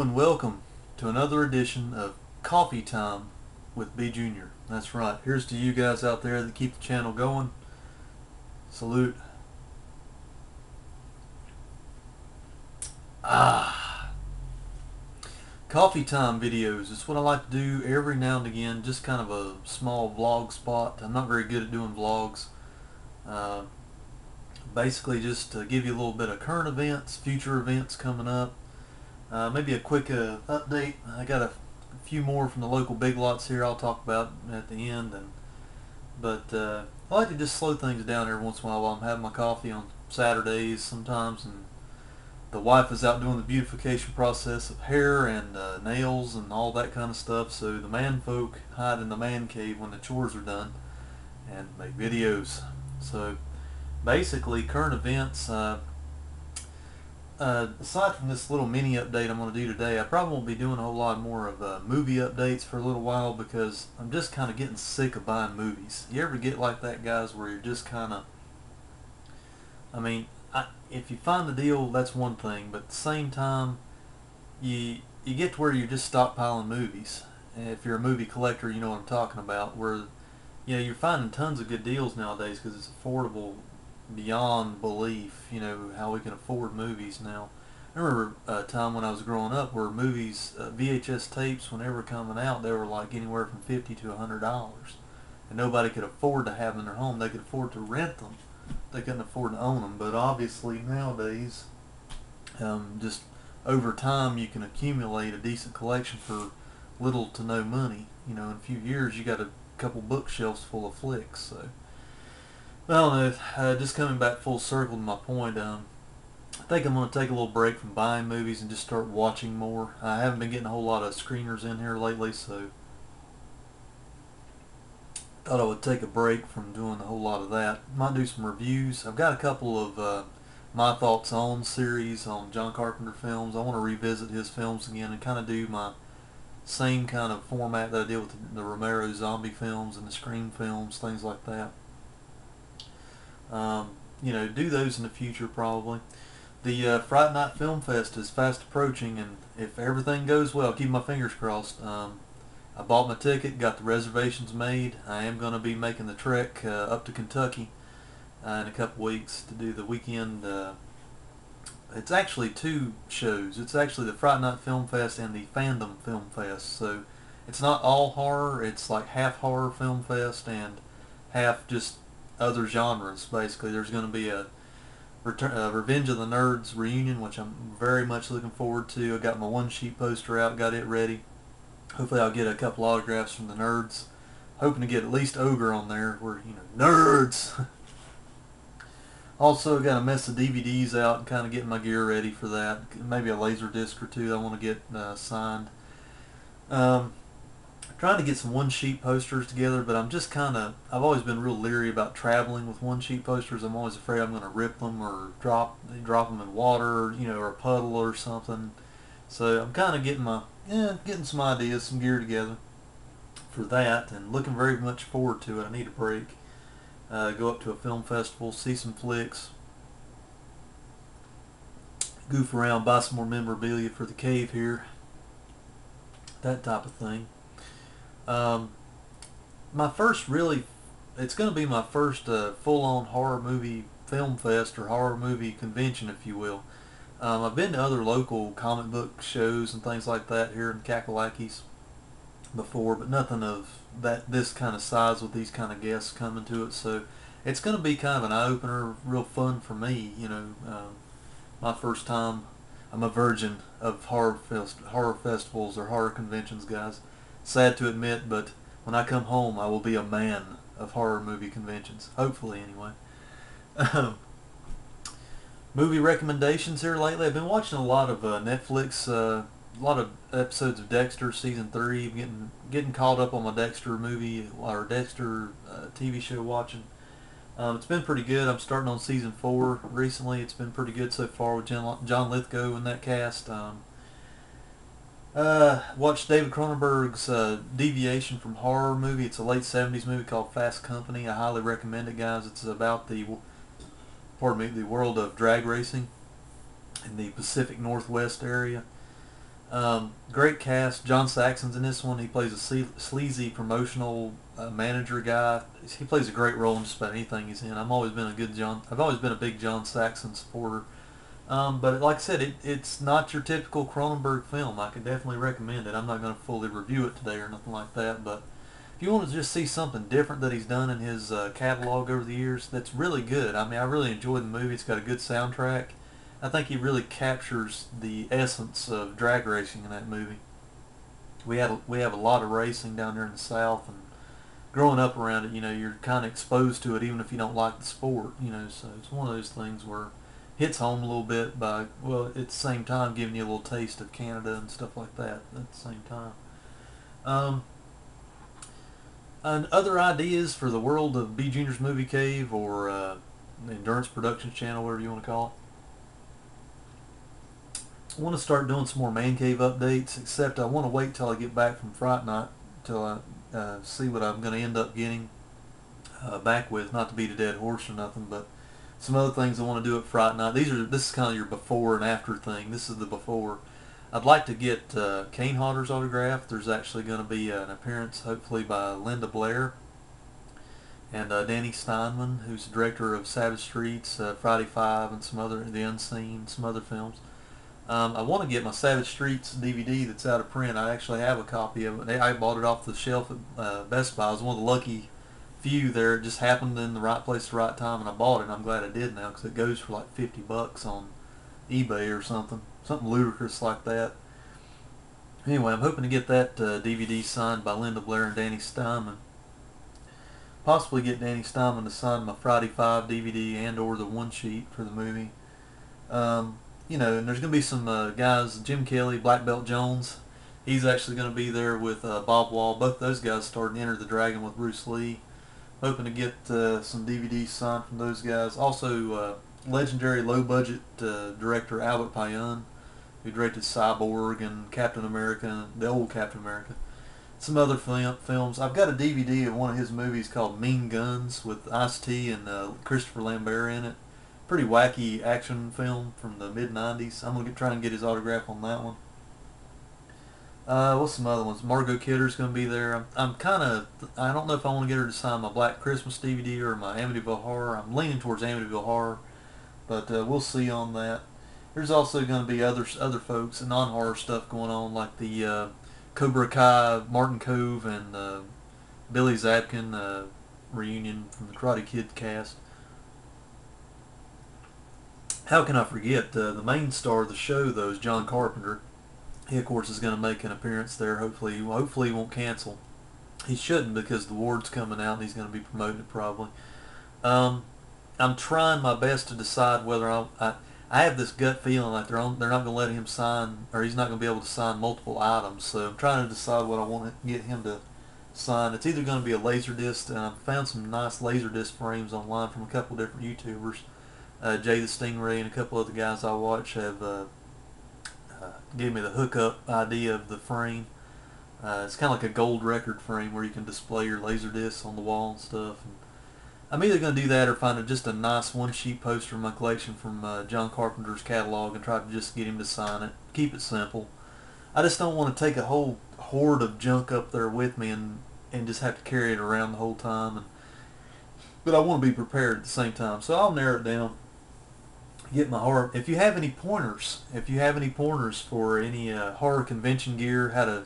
and welcome to another edition of Coffee Time with B.Jr. That's right. Here's to you guys out there that keep the channel going. Salute. Coffee Time videos. It's what I like to do every now and again. Just kind of a small vlog spot. I'm not very good at doing vlogs. Basically just to give you a little bit of current events, future events coming up. Maybe a quick update. I got a few more from the local Big Lots here I'll talk about at the end. But I like to just slow things down every once in a while I'm having my coffee on Saturdays sometimes, and the wife is out doing the beautification process of hair and nails and all that kind of stuff, so the man folk hide in the man cave when the chores are done and make videos. So basically current events, aside from this little mini update I'm going to do today, I probably won't be doing a whole lot more of movie updates for a little while because I'm just kind of getting sick of buying movies. You ever get like that, guys, where you're just kind of, if you find the deal, that's one thing, but at the same time, you get to where you just stockpiling movies. And if you're a movie collector, you know what I'm talking about, where you're finding tons of good deals nowadays because it's affordable beyond belief, how we can afford movies now. I remember a time when I was growing up where movies, VHS tapes, when they were coming out, they were like anywhere from $50 to $100, and nobody could afford to have them in their home. They could afford to rent them, they couldn't afford to own them. But obviously nowadays, just over time, you can accumulate a decent collection for little to no money. In a few years you got a couple bookshelves full of flicks. So I don't know, just coming back full circle to my point, I think I'm going to take a little break from buying movies and just start watching more. I haven't been getting a whole lot of screeners in here lately, so thought I would take a break from doing a whole lot of that. Might do some reviews. I've got a couple of my thoughts on series on John Carpenter films. I want to revisit his films again and kind of do my same kind of format that I did with the Romero zombie films and the Scream films, things like that. Do those in the future probably. The Fright Night Film Fest is fast approaching, and if everything goes well, keep my fingers crossed. I bought my ticket, got the reservations made. I am going to be making the trek up to Kentucky in a couple weeks to do the weekend. It's actually two shows. It's actually the Fright Night Film Fest and the Fandom Film Fest. So it's not all horror. It's like half horror film fest and half just other genres. Basically, there's going to be a Revenge of the Nerds reunion, which I'm very much looking forward to. I got my one sheet poster out, got it ready. Hopefully I'll get a couple autographs from the nerds. Hoping to get at least Ogre on there, where, nerds! Also got a mess of DVDs out and kind of getting my gear ready for that. Maybe a laser disc or two I want to get signed. Trying to get some one sheet posters together, but I've always been real leery about traveling with one sheet posters. I'm always afraid I'm going to rip them or drop them in water, or a puddle or something. So I'm kind of getting some ideas, some gear together for that, and looking very much forward to it. I need a break. Go up to a film festival, see some flicks, goof around, buy some more memorabilia for the cave here, that type of thing. It's going to be my first full-on horror movie film fest, or horror movie convention, if you will. I've been to other local comic book shows and things like that here in Kakalakis before, but nothing of this kind of size with these kind of guests coming to it. So it's going to be kind of an eye-opener, real fun for me. My first time. I'm a virgin of horror festivals or horror conventions, guys. Sad to admit, but when I come home, I will be a man of horror movie conventions. Hopefully, anyway. Movie recommendations here lately. I've been watching a lot of Netflix, a lot of episodes of Dexter season 3. Getting caught up on my Dexter movie or Dexter TV show watching. It's been pretty good. I'm starting on season 4 recently. It's been pretty good so far with John Lithgow in that cast. Watched David Cronenberg's Deviation from Horror movie. It's a late 70s movie called Fast Company. I highly recommend it, guys. It's about the world of drag racing in the Pacific Northwest area. Great cast. John Saxon's in this one. He plays a sleazy promotional manager guy. He plays a great role in just about anything he's in. I've always been a big John Saxon supporter. But like I said, it's not your typical Cronenberg film. I could definitely recommend it. I'm not going to fully review it today or nothing like that, but if you want to just see something different that he's done in his catalog over the years, that's really good. I mean, I really enjoyed the movie. It's got a good soundtrack. I think he really captures the essence of drag racing in that movie. We have a lot of racing down there in the South, and growing up around it, you're kind of exposed to it even if you don't like the sport. So it's one of those things where it hits home a little bit by, well, at the same time giving you a little taste of Canada and stuff like that at the same time. Um, and other ideas for the world of B.Jr.'s Movie Cave, or the Endurance Productions channel, whatever you want to call it. I want to start doing some more Man Cave updates, except I want to wait till I get back from Fright Night till I see what I'm going to end up getting back with. Not to beat a dead horse or nothing, but some other things I want to do at Fright Night. This is kind of your before and after thing. This is the before. I'd like to get Kane Hodder's autograph. There's actually going to be an appearance, hopefully by Linda Blair and Danny Steinman, who's the director of Savage Streets, Friday 5, and The Unseen, some other films. I want to get my Savage Streets DVD that's out of print. I actually have a copy of it. I bought it off the shelf at Best Buy. I was one of the lucky few there. It just happened in the right place at the right time, and I bought it. And I'm glad I did now, because it goes for like $50 on eBay or something ludicrous like that. Anyway, I'm hoping to get that DVD signed by Linda Blair and Danny Steinman. Possibly get Danny Steinman to sign my Friday 5 DVD and or the one sheet for the movie. And there's going to be some guys, Jim Kelly, Black Belt Jones. He's actually going to be there with Bob Wall. Both those guys started Enter the Dragon with Bruce Lee. Hoping to get some DVDs signed from those guys. Also, legendary low-budget director Albert Payun, who directed Cyborg and Captain America, the old Captain America. Some other films. I've got a DVD of one of his movies called Mean Guns with Ice-T and Christopher Lambert in it. Pretty wacky action film from the mid-90s. I'm going to try and get his autograph on that one. What's some other ones? Margot Kidder's going to be there. I don't know if I want to get her to sign my Black Christmas DVD or my Amityville Horror. I'm leaning towards Amityville Horror, but we'll see on that. There's also going to be other folks and non-horror stuff going on, like the Cobra Kai, Martin Cove, and Billy Zabkin reunion from the Karate Kid cast. How can I forget? The main star of the show, though, is John Carpenter. He, of course, is going to make an appearance there. Hopefully he won't cancel. He shouldn't, because the award's coming out and he's going to be promoting it probably. I'm trying my best to decide whether I have this gut feeling like they're not going to let him sign, or he's not going to be able to sign multiple items. So I'm trying to decide what I want to get him to sign. It's either going to be a Laserdisc, and I've found some nice Laserdisc frames online from a couple different YouTubers. Jay the Stingray and a couple other guys I watch have gave me the hookup idea of the frame. It's kind of like a gold record frame where you can display your Laserdiscs on the wall and stuff. And I'm either going to do that or find just a nice one-sheet poster in my collection from John Carpenter's catalog and try to just get him to sign it. Keep it simple. I just don't want to take a whole horde of junk up there with me and just have to carry it around the whole time. But I want to be prepared at the same time. So I'll narrow it down. Get my horror. If you have any pointers for any horror convention gear, how to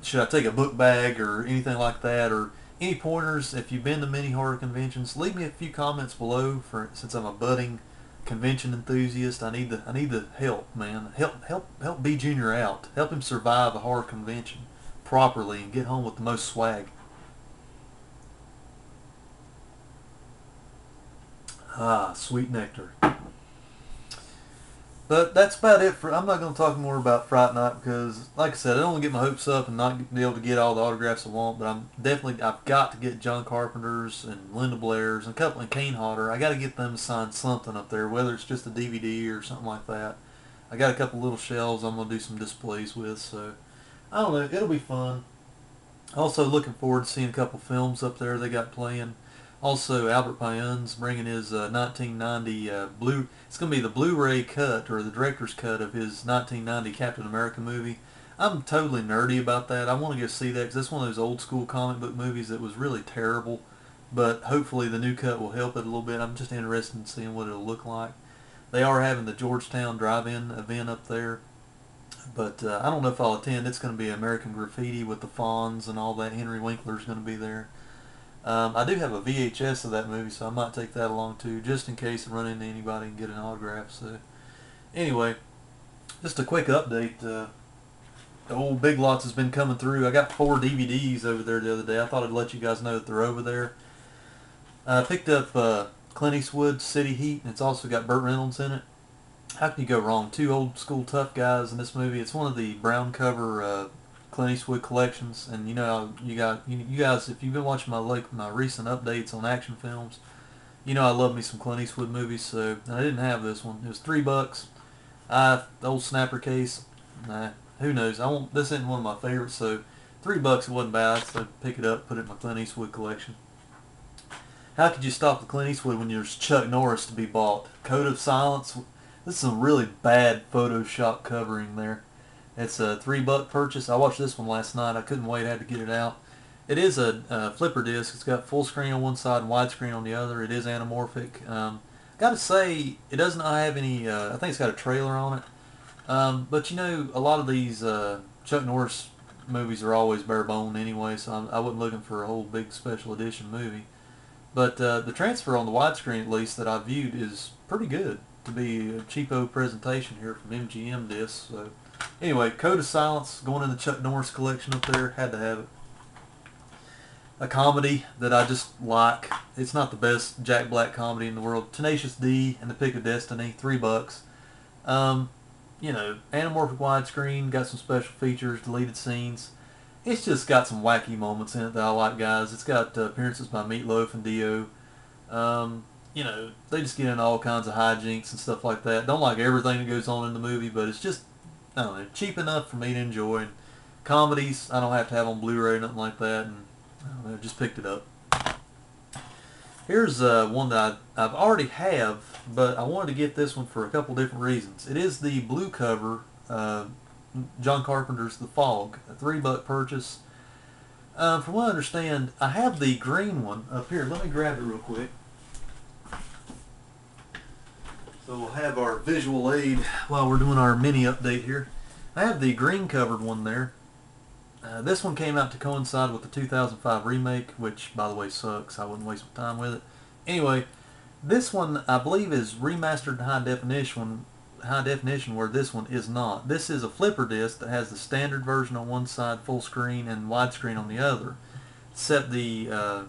should I take a book bag or anything like that, or any pointers if you've been to many horror conventions, leave me a few comments below. Since I'm a budding convention enthusiast, I need the help, man. Help B.Jr. out. Help him survive a horror convention properly and get home with the most swag. Ah, sweet nectar. But that's about it I'm not going to talk more about Fright Night because, like I said, I don't want to get my hopes up and not be able to get all the autographs I want. But I've got to get John Carpenter's and Linda Blair's and a couple, and Kane Hodder. I got to get them to sign something up there, whether it's just a DVD or something like that. I got a couple little shelves I'm going to do some displays with. So I don't know, it'll be fun. Also looking forward to seeing a couple films up there they got playing. Also, Albert Pyun's bringing his 1990 blue. It's going to be the Blu-ray cut or the director's cut of his 1990 Captain America movie. I'm totally nerdy about that. I want to go see that because it's one of those old school comic book movies that was really terrible. But hopefully the new cut will help it a little bit. I'm just interested in seeing what it'll look like. They are having the Georgetown Drive-In event up there, but I don't know if I'll attend. It's going to be American Graffiti with the Fonz and all that. Henry Winkler's going to be there. I do have a VHS of that movie, so I might take that along too, just in case I run into anybody and get an autograph. So, anyway, just a quick update. The old Big Lots has been coming through. I got 4 DVDs over there the other day. I thought I'd let you guys know that they're over there. I picked up Clint Eastwood's City Heat, and it's also got Burt Reynolds in it. How can you go wrong? 2 old school tough guys in this movie. It's one of the brown cover Clint Eastwood collections, and you guys, if you've been watching my recent updates on action films, you know I love me some Clint Eastwood movies. So I didn't have this one. It was $3. The old snapper case. Nah, who knows? This isn't one of my favorites, so $3 it wasn't bad. So pick it up, put it in my Clint Eastwood collection. How could you stop the Clint Eastwood when there's Chuck Norris to be bought? Code of Silence. This is some really bad Photoshop covering there. It's a $3 purchase. I watched this one last night. I couldn't wait. I had to get it out. It is a flipper disc. It's got full screen on one side and widescreen on the other. It is anamorphic. Got to say, it does not have any. I think it's got a trailer on it. But you know, a lot of these Chuck Norris movies are always bare bone anyway, so I wasn't looking for a whole big special edition movie. But the transfer on the widescreen, at least that I viewed, is pretty good to be a cheapo presentation here from MGM discs. So anyway, Code of Silence going in the Chuck Norris collection up there. Had to have it. A comedy that I just like. It's not the best Jack Black comedy in the world. Tenacious D and The Pick of Destiny, $3. You know, anamorphic widescreen, got some special features, deleted scenes. It's just got some wacky moments in it that I like, guys. It's got appearances by Meatloaf and Dio. You know, they just get into all kinds of hijinks and stuff like that. Don't like everything that goes on in the movie, but it's just, I don't know, cheap enough for me to enjoy. And comedies, I don't have to have on Blu-ray or nothing like that. And I don't know, just picked it up. Here's one that I've already have, but I wanted to get this one for a couple different reasons. It is the blue cover, John Carpenter's The Fog, a $3 purchase. From what I understand, I have the green one up here. Let me grab it real quick. So we'll have our visual aid while we're doing our mini update here. I have the green covered one there. This one came out to coincide with the 2005 remake, which, by the way, sucks. I wouldn't waste my time with it. Anyway, this one, I believe, is remastered in high definition, where this one is not. This is a flipper disc that has the standard version on one side, full screen, and widescreen on the other. Except the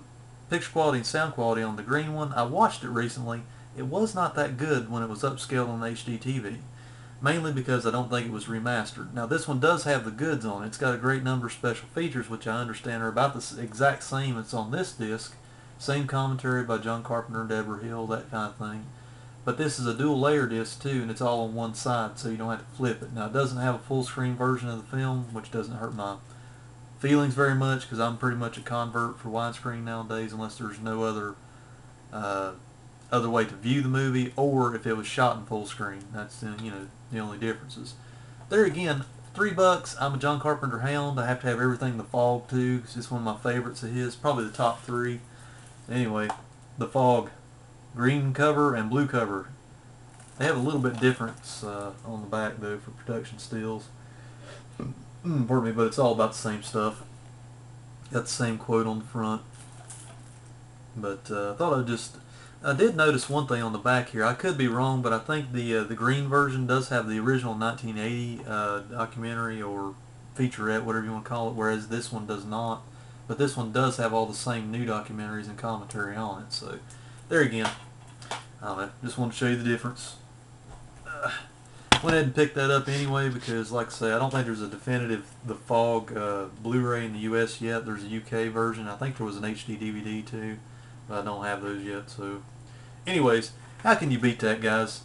picture quality and sound quality on the green one, I watched it recently. It was not that good when it was upscaled on HD TV. Mainly because I don't think it was remastered. Now this one does have the goods on it. It's got a great number of special features, which I understand are about the exact same that's on this disc. Same commentary by John Carpenter and Deborah Hill, that kind of thing. But this is a dual layer disc too, and it's all on one side, so you don't have to flip it. Now it doesn't have a full screen version of the film, which doesn't hurt my feelings very much, because I'm pretty much a convert for widescreen nowadays, unless there's no other way to view the movie, or if it was shot in full screen. That's the only differences. There again, $3. I'm a John Carpenter hound. I have to have everything The Fog too, because it's one of my favorites of his, probably the top 3. Anyway, The Fog, green cover and blue cover. They have a little bit difference on the back though for production stills. Pardon me, but it's all about the same stuff. Got the same quote on the front. But I did notice one thing on the back here. I could be wrong, but I think the green version does have the original 1980 documentary or featurette, whatever you want to call it, whereas this one does not. But this one does have all the same new documentaries and commentary on it. So there again, I don't know. Just want to show you the difference. Went ahead and picked that up anyway because, like I say, I don't think there's a definitive The Fog Blu-ray in the U.S. yet. There's a UK version. I think there was an HD DVD too, but I don't have those yet. So anyways, how can you beat that, guys?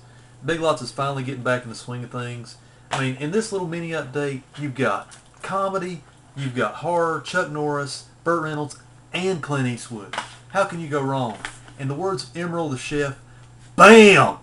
Big Lots is finally getting back in the swing of things. I mean, in this little mini update, you've got comedy, you've got horror, Chuck Norris, Burt Reynolds, and Clint Eastwood. How can you go wrong? In the words of Emerald the Chef, BAM!